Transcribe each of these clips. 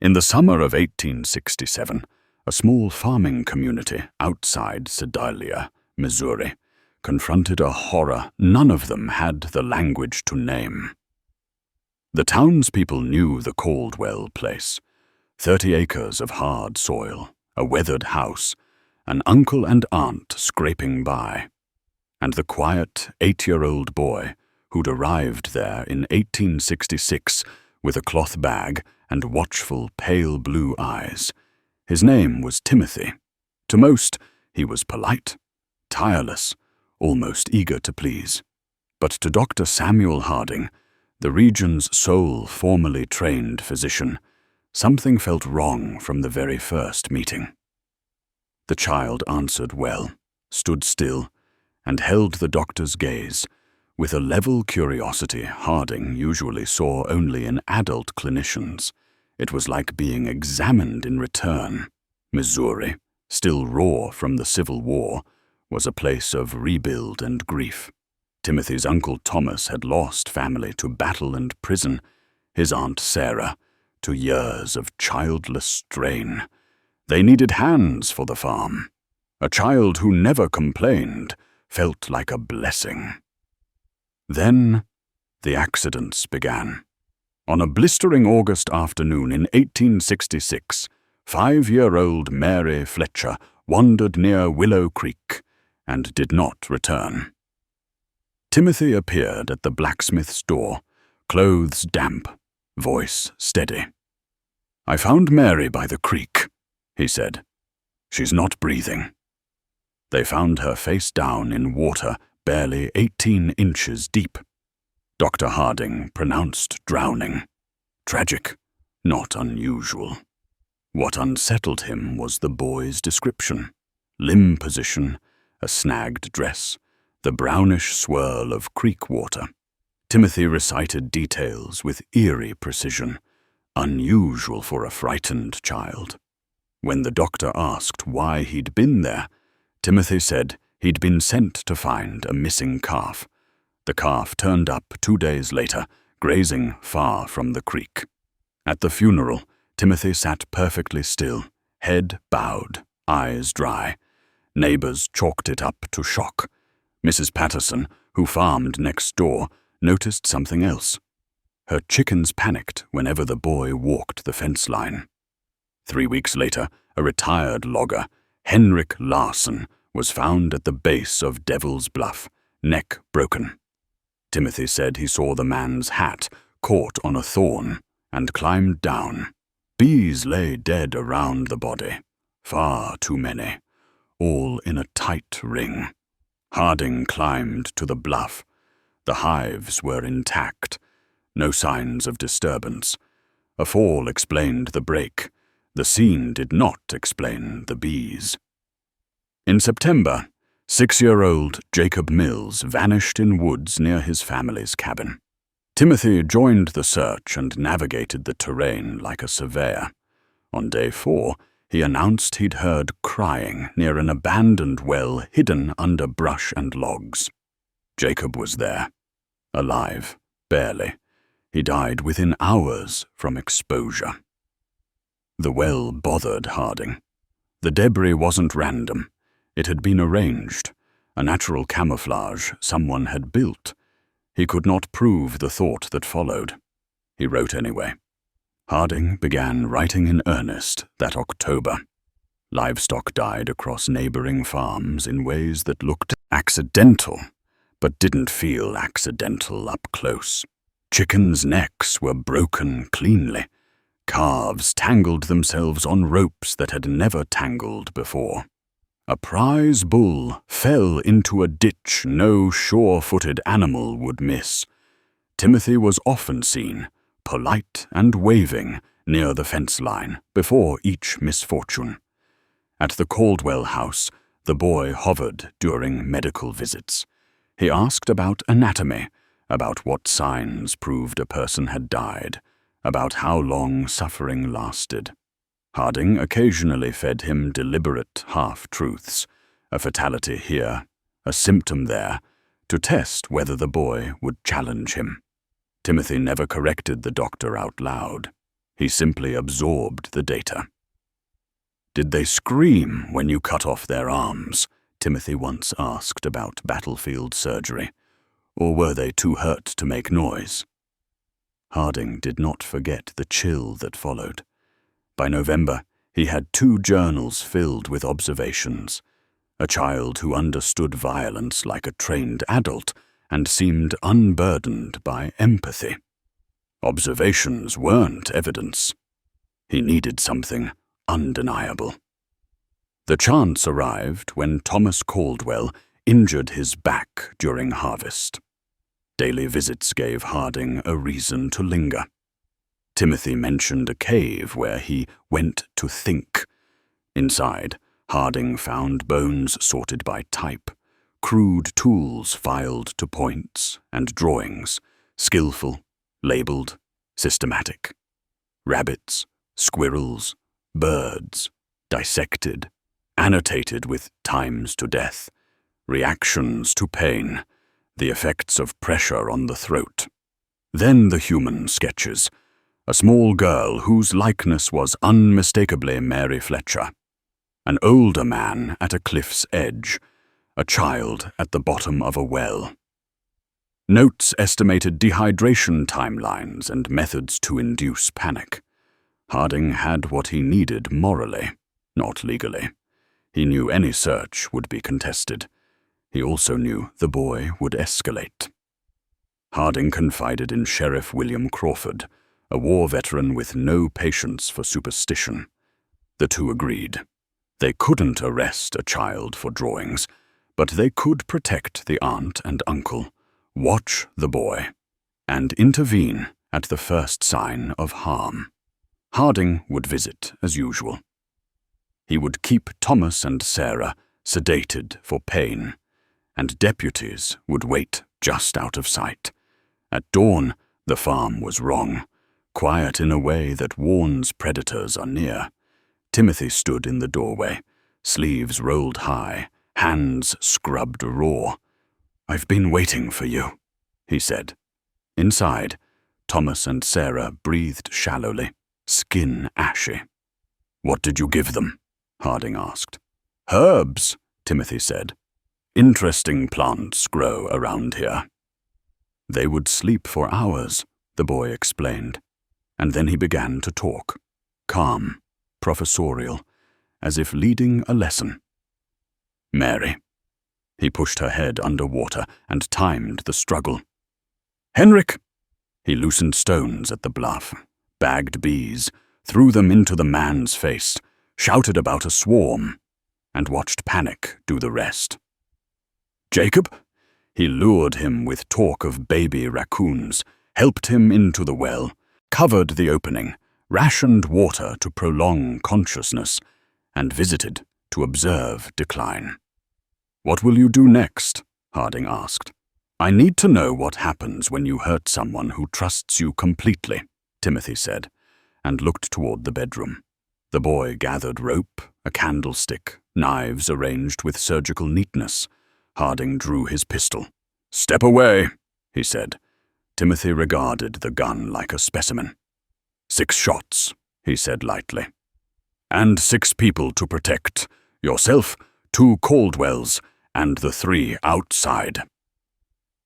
In the summer of 1867, a small farming community outside Sedalia, Missouri, confronted a horror none of them had the language to name. The townspeople knew the Caldwell place, 30 acres of hard soil, a weathered house, an uncle and aunt scraping by, and the quiet 8-year-old boy who'd arrived there in 1866 with a cloth bag and watchful pale blue eyes. His name was Timothy. To most, he was polite, tireless, almost eager to please. But to Dr. Samuel Harding, the region's sole formally trained physician, something felt wrong from the very first meeting. The child answered well, stood still, and held the doctor's gaze, with a level curiosity Harding usually saw only in adult clinicians. It was like being examined in return. Missouri, still raw from the Civil War, was a place of rebuild and grief. Timothy's Uncle Thomas had lost family to battle and prison, his Aunt Sarah to years of childless strain. They needed hands for the farm. A child who never complained felt like a blessing. Then the accidents began. On a blistering August afternoon in 1866, 5-year-old Mary Fletcher wandered near Willow Creek and did not return. Timothy appeared at the blacksmith's door, clothes damp, voice steady. "I found Mary by the creek," he said. "She's not breathing." They found her face down in water barely 18 inches deep. Dr. Harding pronounced drowning. Tragic, not unusual. What unsettled him was the boy's description. Limb position, a snagged dress, the brownish swirl of creek water. Timothy recited details with eerie precision, unusual for a frightened child. When the doctor asked why he'd been there, Timothy said he'd been sent to find a missing calf. The calf turned up 2 days later, grazing far from the creek. At the funeral, Timothy sat perfectly still, head bowed, eyes dry. Neighbors chalked it up to shock. Mrs. Patterson, who farmed next door, noticed something else. Her chickens panicked whenever the boy walked the fence line. 3 weeks later, a retired logger, Henrik Larson, was found at the base of Devil's Bluff, neck broken. Timothy said he saw the man's hat caught on a thorn and climbed down. Bees lay dead around the body, far too many, all in a tight ring. Harding climbed to the bluff. The hives were intact, no signs of disturbance. A fall explained the break. The scene did not explain the bees. In September, 6-year-old Jacob Mills vanished in woods near his family's cabin. Timothy joined the search and navigated the terrain like a surveyor. On day 4, he announced he'd heard crying near an abandoned well hidden under brush and logs. Jacob was there, alive, barely. He died within hours from exposure. The well bothered Harding. The debris wasn't random. It had been arranged, a natural camouflage someone had built. He could not prove the thought that followed. He wrote anyway. Harding began writing in earnest that October. Livestock died across neighboring farms in ways that looked accidental, but didn't feel accidental up close. Chickens' necks were broken cleanly. Calves tangled themselves on ropes that had never tangled before. A prize bull fell into a ditch no sure-footed animal would miss. Timothy was often seen, polite and waving, near the fence line before each misfortune. At the Caldwell house, the boy hovered during medical visits. He asked about anatomy, about what signs proved a person had died, about how long suffering lasted. Harding occasionally fed him deliberate half-truths, a fatality here, a symptom there, to test whether the boy would challenge him. Timothy never corrected the doctor out loud. He simply absorbed the data. "Did they scream when you cut off their arms?" Timothy once asked about battlefield surgery. "Or were they too hurt to make noise?" Harding did not forget the chill that followed. By November, he had 2 journals filled with observations. A child who understood violence like a trained adult and seemed unburdened by empathy. Observations weren't evidence. He needed something undeniable. The chance arrived when Thomas Caldwell injured his back during harvest. Daily visits gave Harding a reason to linger. Timothy mentioned a cave where he went to think. Inside, Harding found bones sorted by type, crude tools filed to points, and drawings, skillful, labeled, systematic. Rabbits, squirrels, birds, dissected, annotated with times to death, reactions to pain, the effects of pressure on the throat. Then the human sketches, a small girl whose likeness was unmistakably Mary Fletcher, an older man at a cliff's edge, a child at the bottom of a well. Notes estimated dehydration timelines and methods to induce panic. Harding had what he needed morally, not legally. He knew any search would be contested. He also knew the boy would escalate. Harding confided in Sheriff William Crawford, a war veteran with no patience for superstition. The two agreed. They couldn't arrest a child for drawings, but they could protect the aunt and uncle, watch the boy, and intervene at the first sign of harm. Harding would visit as usual. He would keep Thomas and Sarah sedated for pain, and deputies would wait just out of sight. At dawn, the farm was wrong, quiet in a way that warns predators are near. Timothy stood in the doorway, sleeves rolled high, hands scrubbed raw. "I've been waiting for you," he said. Inside, Thomas and Sarah breathed shallowly, skin ashy. "What did you give them?" Harding asked. "Herbs," Timothy said. "Interesting plants grow around here." They would sleep for hours, the boy explained, and then he began to talk, calm, professorial, as if leading a lesson. "Mary." He pushed her head under water and timed the struggle. "Henrik!" He loosened stones at the bluff, bagged bees, threw them into the man's face, shouted about a swarm, and watched panic do the rest. "Jacob?" He lured him with talk of baby raccoons, helped him into the well, covered the opening, rationed water to prolong consciousness, and visited to observe decline. "What will you do next?" Harding asked. "I need to know what happens when you hurt someone who trusts you completely," Timothy said, and looked toward the bedroom. The boy gathered rope, a candlestick, knives arranged with surgical neatness. Harding drew his pistol. "Step away," he said. Timothy regarded the gun like a specimen. 6 shots, he said lightly. "And 6 people to protect. Yourself, 2 Caldwells, and the 3 outside."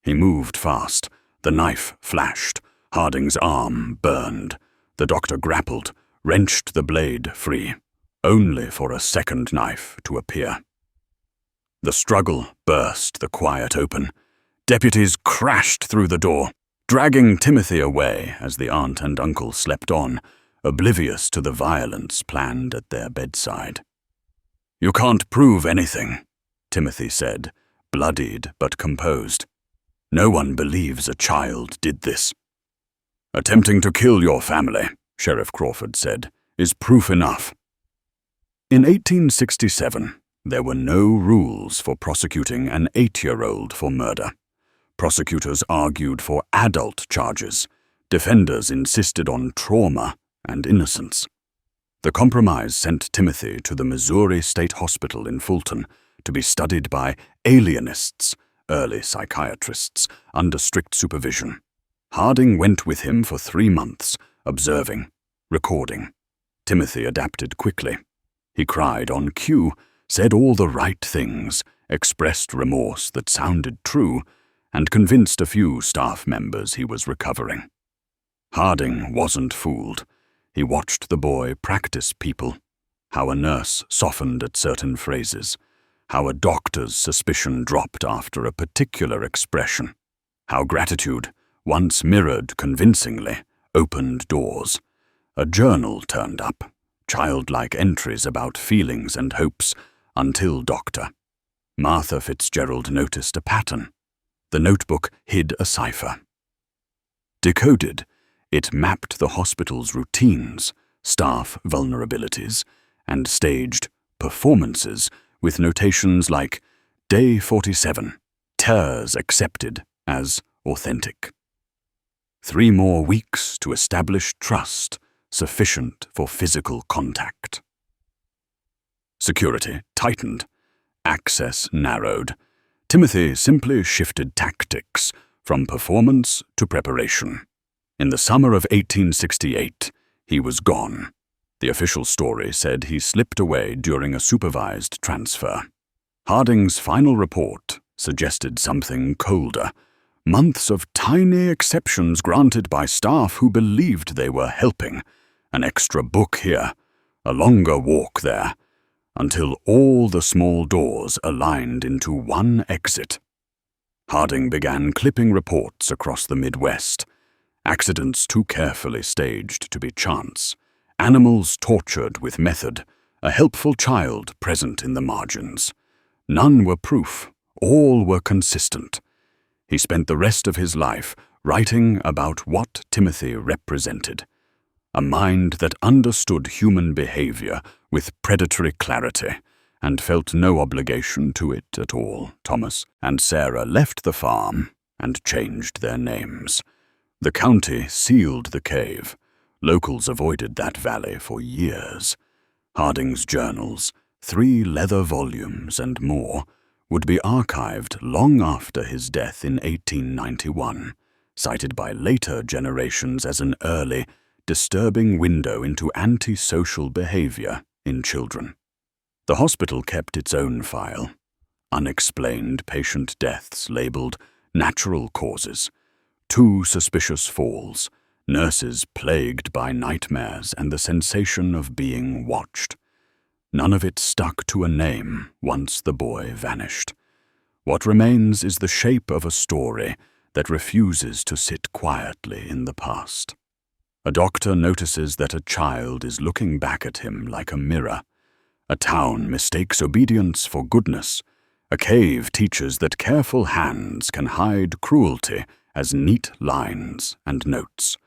He moved fast. The knife flashed. Harding's arm burned. The doctor grappled, wrenched the blade free, only for a second knife to appear. The struggle burst the quiet open. Deputies crashed through the door, dragging Timothy away as the aunt and uncle slept on, oblivious to the violence planned at their bedside. "You can't prove anything," Timothy said, bloodied but composed. "No one believes a child did this." "Attempting to kill your family," Sheriff Crawford said, "is proof enough." In 1867, there were no rules for prosecuting an 8-year-old for murder. Prosecutors argued for adult charges. Defenders insisted on trauma and innocence. The compromise sent Timothy to the Missouri State Hospital in Fulton to be studied by alienists, early psychiatrists, under strict supervision. Harding went with him for 3 months, observing, Recording. Timothy adapted quickly. He cried on cue, said all the right things, expressed remorse that sounded true, and convinced a few staff members he was recovering. Harding wasn't fooled. He watched the boy practice people, how a nurse softened at certain phrases, how a doctor's suspicion dropped after a particular expression, how gratitude, once mirrored convincingly, opened doors. A journal turned up, childlike entries about feelings and hopes, until doctor. Martha Fitzgerald noticed a pattern. The notebook hid a cipher. Decoded, it mapped the hospital's routines, staff vulnerabilities, and staged performances with notations like Day 47, tears accepted as authentic. 3 more weeks to establish trust, sufficient for physical contact. Security tightened. Access narrowed. Timothy simply shifted tactics from performance to preparation. In the summer of 1868, he was gone. The official story said he slipped away during a supervised transfer. Harding's final report suggested something colder. Months of tiny exceptions granted by staff who believed they were helping. An extra book here, a longer walk there, until all the small doors aligned into one exit. Harding began clipping reports across the Midwest. Accidents too carefully staged to be chance. Animals tortured with method. A helpful child present in the margins. None were proof. All were consistent. He spent the rest of his life writing about what Timothy represented. A mind that understood human behavior with predatory clarity and felt no obligation to it at all. Thomas and Sarah left the farm and changed their names. The county sealed the cave. Locals avoided that valley for years. Harding's journals, 3 leather volumes and more, would be archived long after his death in 1891, cited by later generations as an early, disturbing window into antisocial behavior in children. The hospital kept its own file. Unexplained patient deaths labeled natural causes. 2 suspicious falls. Nurses plagued by nightmares and the sensation of being watched. None of it stuck to a name once the boy vanished. What remains is the shape of a story that refuses to sit quietly in the past. A doctor notices that a child is looking back at him like a mirror. A town mistakes obedience for goodness. A cave teaches that careful hands can hide cruelty as neat lines and notes.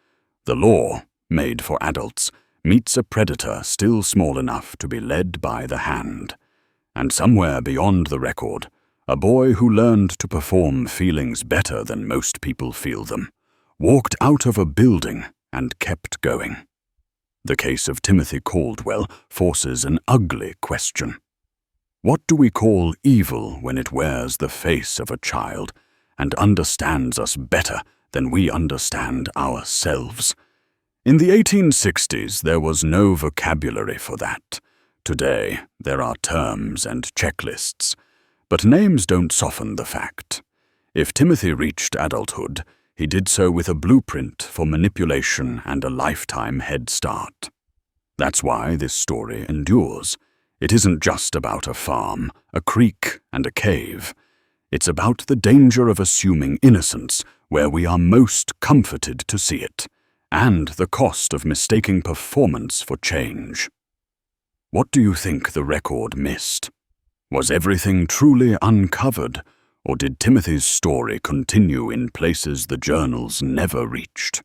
The law, made for adults, meets a predator still small enough to be led by the hand. And somewhere beyond the record, a boy who learned to perform feelings better than most people feel them, walked out of a building and kept going. The case of Timothy Caldwell forces an ugly question. What do we call evil when it wears the face of a child and understands us better than we understand ourselves? In the 1860s, there was no vocabulary for that. Today, there are terms and checklists, but names don't soften the fact. If Timothy reached adulthood, he did so with a blueprint for manipulation and a lifetime head start. That's why this story endures. It isn't just about a farm, a creek, and a cave. It's about the danger of assuming innocence where we are most comforted to see it, and the cost of mistaking performance for change. What do you think the record missed? Was everything truly uncovered, or did Timothy's story continue in places the journals never reached?